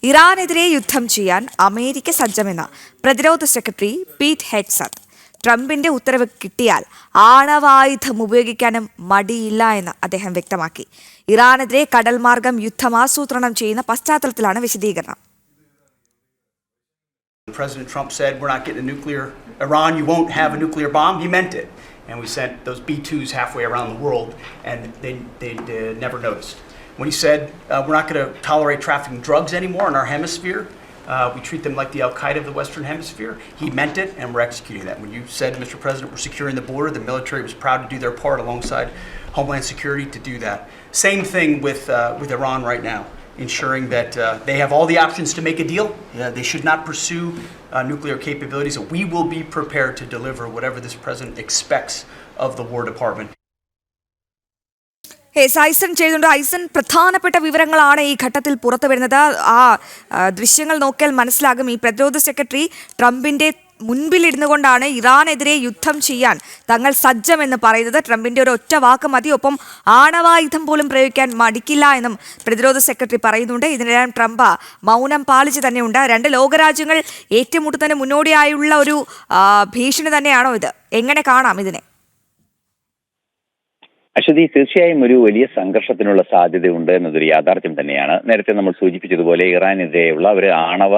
ഇറാനെതിരെ യുദ്ധം ചെയ്യാൻ അമേരിക്ക സജ്ജമെന്ന് പ്രതിരോധ സെക്രട്ടറി പീറ്റ് ഹെഗ്സത്ത്. ട്രംപിന്റെ ഉത്തരവ് കിട്ടിയാൽ ആണവായുധം ഉപയോഗിക്കാനും മടിയില്ല എന്ന് അദ്ദേഹം വ്യക്തമാക്കി. ഇറാനെതിരെ കടൽ മാർഗം യുദ്ധം ആസൂത്രണം ചെയ്യുന്ന പശ്ചാത്തലത്തിലാണ് വിശദീകരണം. President Trump said, "We're not getting a nuclear Iran. You won't have a nuclear bomb." He meant it, and we sent those B-2s halfway around the world, and they never noticed. When he said, "We're not going to tolerate trafficking drugs anymore in our hemisphere. We treat them like the Al-Qaeda of the Western Hemisphere." He meant it, and we're executing that. When you said, "Mr. President, we're securing the border," the military was proud to do their part alongside Homeland Security to do that. Same thing with Iran right now. Ensuring that they have all the options to make a deal. They should not pursue nuclear capabilities. We will be prepared to deliver whatever this president expects of the War Department. ഐസൻ ചെയ്തുകൊണ്ട് ഐസൻ പ്രധാനപ്പെട്ട വിവരങ്ങളാണ് ഈ ഘട്ടത്തിൽ പുറത്തു വരുന്നത്. ആ ദൃശ്യങ്ങൾ നോക്കിയാൽ മനസ്സിലാകും ഈ പ്രതിരോധ സെക്രട്ടറി ട്രംപിന്റെ മുൻപിലിരുന്നു കൊണ്ടാണ് ഇറാനെതിരെ യുദ്ധം ചെയ്യാൻ തങ്ങൾ സജ്ജമെന്ന് പറയുന്നത്. ട്രംപിന്റെ ഒരു ഒറ്റ വാക്ക് മതി, ഒപ്പം ആണവായുധം പോലും പ്രയോഗിക്കാൻ മടിക്കില്ല എന്നും പ്രതിരോധ സെക്രട്ടറി പറയുന്നുണ്ട്. ഇതിനിടെ ട്രംപ് മൗനം പാലിച്ച് തന്നെയുണ്ട്. രണ്ട് ലോകരാജ്യങ്ങൾ ഏറ്റുമുട്ടുന്നതിന് മുന്നോടിയായുള്ള ഒരു ഭീഷണി തന്നെയാണോ ഇത്? എങ്ങനെ കാണാം ഇതിനെ? അശ്വതി, തീർച്ചയായും ഒരു വലിയ സംഘർഷത്തിനുള്ള സാധ്യതയുണ്ട് എന്നതൊരു യാഥാർത്ഥ്യം തന്നെയാണ്. നേരത്തെ നമ്മൾ സൂചിപ്പിച്ചതുപോലെ ഇറാനെതിരെയുള്ള ഒരു ആണവ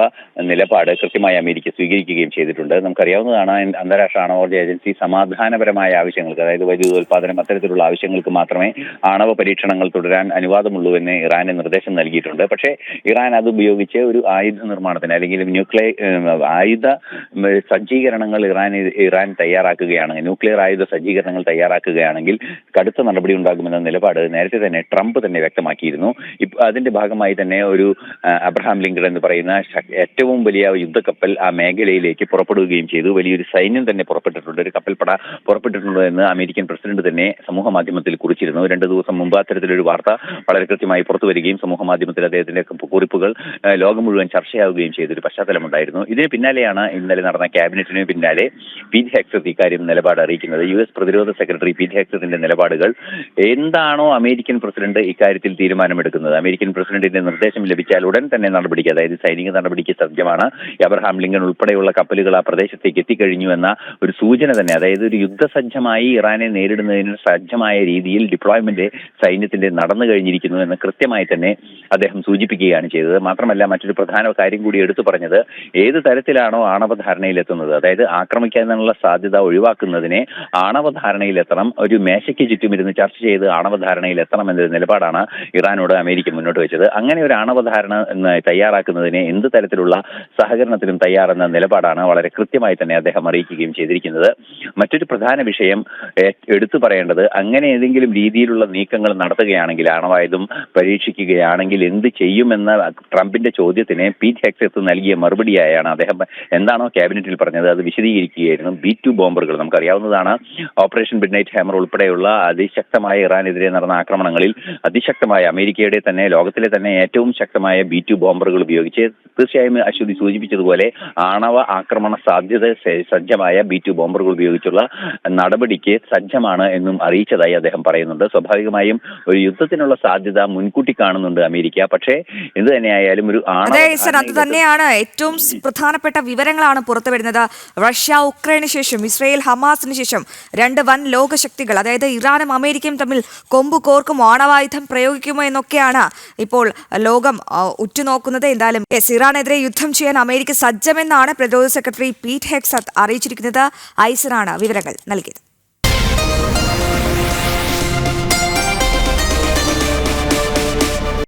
നിലപാട് കൃത്യമായി അമേരിക്ക സ്വീകരിക്കുകയും ചെയ്തിട്ടുണ്ട്. നമുക്കറിയാവുന്നതാണ്, അന്താരാഷ്ട്ര ആണവോർജ്ജ ഏജൻസി സമാധാനപരമായ ആവശ്യങ്ങൾക്ക്, അതായത് വൈദ്യുതോൽപാദനം അത്തരത്തിലുള്ള ആവശ്യങ്ങൾക്ക് മാത്രമേ ആണവ പരീക്ഷണങ്ങൾ തുടരാൻ അനുവാദമുള്ളൂ എന്ന് ഇറാന് നിർദ്ദേശം നൽകിയിട്ടുണ്ട്. പക്ഷേ ഇറാൻ അത് ഉപയോഗിച്ച് ഒരു ആയുധ നിർമ്മാണത്തിന് അല്ലെങ്കിൽ ആയുധ സജ്ജീകരണങ്ങൾ ഇറാൻ തയ്യാറാക്കുകയാണെങ്കിൽ, ന്യൂക്ലിയർ ആയുധ സജ്ജീകരണങ്ങൾ തയ്യാറാക്കുകയാണെങ്കിൽ കടുത്ത നടപടി ഉണ്ടാകുമെന്ന നിലപാട് നേരത്തെ തന്നെ ട്രംപ് തന്നെ വ്യക്തമാക്കിയിരുന്നു. അതിന്റെ ഭാഗമായി തന്നെ ഒരു അബ്രഹാം ലിങ്കൺ എന്ന് പറയുന്ന ഏറ്റവും വലിയ യുദ്ധക്കപ്പൽ ആ മേഖലയിലേക്ക് പുറപ്പെടുകയും ചെയ്തു. വലിയൊരു സൈന്യം തന്നെ പുറപ്പെട്ടിട്ടുണ്ട്, ഒരു കപ്പൽപ്പട പുറപ്പെട്ടിട്ടുണ്ട് എന്ന് അമേരിക്കൻ പ്രസിഡന്റ് തന്നെ സമൂഹ മാധ്യമത്തിൽ കുറിച്ചിരുന്നു. 2 ദിവസം മുമ്പ് അത്തരത്തിലൊരു വാർത്ത വളരെ കൃത്യമായി പുറത്തു വരികയും സമൂഹ മാധ്യമത്തിൽ അദ്ദേഹത്തിന്റെ കുറിപ്പുകൾ ലോകം മുഴുവൻ ചർച്ചയാവുകയും ചെയ്തൊരു പശ്ചാത്തലമുണ്ടായിരുന്നു. ഇതിന് പിന്നാലെയാണ് ഇന്നലെ നടന്ന ക്യാബിനറ്റിന് പിന്നാലെ പീറ്റ് ഹെഗ്സത്ത് ഇക്കാര്യം നിലപാട് അറിയിക്കുന്നത്. US പ്രതിരോധ സെക്രട്ടറി പീറ്റ് ഹെഗ്സത്തിന്റെ നിലപാടുകൾ എന്താണോ അമേരിക്കൻ പ്രസിഡന്റ് ഇക്കാര്യത്തിൽ തീരുമാനമെടുക്കുന്നത്, അമേരിക്കൻ പ്രസിഡന്റിന്റെ നിർദ്ദേശം ലഭിച്ചാൽ ഉടൻ തന്നെ നടപടിക്ക്, അതായത് സൈനിക നടപടിക്ക് സജ്ജമാണ്. അബ്രഹാം ലിങ്കൺ ഉൾപ്പെടെയുള്ള കപ്പലുകൾ ആ പ്രദേശത്തേക്ക് എത്തിക്കഴിഞ്ഞു എന്ന ഒരു സൂചന തന്നെ, അതായത് ഒരു യുദ്ധസജ്ജമായി ഇറാനെ നേരിടുന്നതിന് സജ്ജമായ രീതിയിൽ ഡിപ്ലോയ്മെന്റ് സൈന്യത്തിന്റെ നടന്നു കഴിഞ്ഞിരിക്കുന്നു എന്ന് കൃത്യമായി തന്നെ അദ്ദേഹം സൂചിപ്പിക്കുകയാണ് ചെയ്തത്. മാത്രമല്ല, മറ്റൊരു പ്രധാന കാര്യം കൂടി എടുത്തു പറഞ്ഞത്, ഏത് തരത്തിലാണോ ആണവധാരണയിലെത്തുന്നത്, അതായത് ആക്രമിക്കാനുള്ള സാധ്യത ഒഴിവാക്കുന്നതിനെ ആണവധാരണയിലെത്തണം, ഒരു മേശയ്ക്ക് ചുറ്റുമിരുന്ന് ചർച്ച ചെയ്ത് ആണവധാരണയിൽ എത്തണം എന്നൊരു നിലപാടാണ് ഇറാനോട് അമേരിക്ക മുന്നോട്ട് വെച്ചത്. അങ്ങനെ ഒരു ആണവധാരണ തയ്യാറാക്കുന്നതിനെ എന്ത് തരത്തിലുള്ള സഹകരണത്തിനും തയ്യാറെന്ന നിലപാടാണ് വളരെ കൃത്യമായി തന്നെ അദ്ദേഹം അറിയിക്കുകയും ചെയ്തിരിക്കുന്നത്. മറ്റൊരു പ്രധാന വിഷയം എടുത്തു പറയേണ്ടത്, അങ്ങനെ ഏതെങ്കിലും രീതിയിലുള്ള നീക്കങ്ങൾ നടത്തുകയാണെങ്കിൽ, ആണവായുധം പരീക്ഷിക്കുകയാണെങ്കിൽ എന്ത് ചെയ്യുമെന്ന ട്രംപിന്റെ ചോദ്യത്തിന് പീറ്റ് ഹെഗ്സത്ത് നൽകിയ മറുപടിയായാണ് അദ്ദേഹം എന്താണോ ക്യാബിനറ്റിൽ പറഞ്ഞത് അത് വിശദീകരിക്കുകയായിരുന്നു. B-2 ബോംബറുകൾ നമുക്കറിയാവുന്നതാണ്. ഓപ്പറേഷൻ മിഡ്നൈറ്റ് ഹാമർ ഉൾപ്പെടെയുള്ള അതിശക്തമായ ഇറാനെതിരെ നടന്ന ആക്രമണങ്ങളിൽ അതിശക്തമായ അമേരിക്കയുടെ തന്നെ ലോകത്തിലെ തന്നെ ഏറ്റവും ശക്തമായ B-2 ബോംബറുകൾ ഉപയോഗിച്ച്, തീർച്ചയായും അശ്വതി സൂചിപ്പിച്ചതുപോലെ ആണവ ആക്രമണ സാധ്യത സജ്ജമായ B-2 ബോംബറുകൾ ഉപയോഗിച്ചുള്ള നടപടിക്ക് സജ്ജമാണ് എന്നും അറിയിച്ചതായി അദ്ദേഹം പറയുന്നുണ്ട്. സ്വാഭാവികമായും ഒരു യുദ്ധത്തിനുള്ള സാധ്യത മുൻകൂട്ടി കാണുന്നുണ്ട് അമേരിക്ക. പക്ഷേ എന്ത് തന്നെയായാലും ഒരു അത് തന്നെയാണ് ഏറ്റവും പ്രധാനപ്പെട്ട വിവരങ്ങളാണ് പുറത്തു വരുന്നത്. റഷ്യ ഉക്രൈന് ശേഷം ഇസ്രയേൽ ഹമാസിന് ശേഷം രണ്ട് വൻ ലോകശക്തികൾ, അതായത് ഇറാനും അമേരിക്കയും തമ്മിൽ കൊമ്പ് കോർക്കും, ആണവായുധം പ്രയോഗിക്കുമോ എന്നൊക്കെയാണ് ഇപ്പോൾ ലോകം ഉറ്റുനോക്കുന്നത്. എന്തായാലും ഇറാനെതിരെ യുദ്ധം ചെയ്യാൻ അമേരിക്ക സജ്ജമെന്നാണ് പ്രതിരോധ സെക്രട്ടറി പീറ്റ് ഹെഗ്സത്ത് അറിയിച്ചിരിക്കുന്നത്. ഐസനാണ് വിവരങ്ങൾ നൽകിയത്.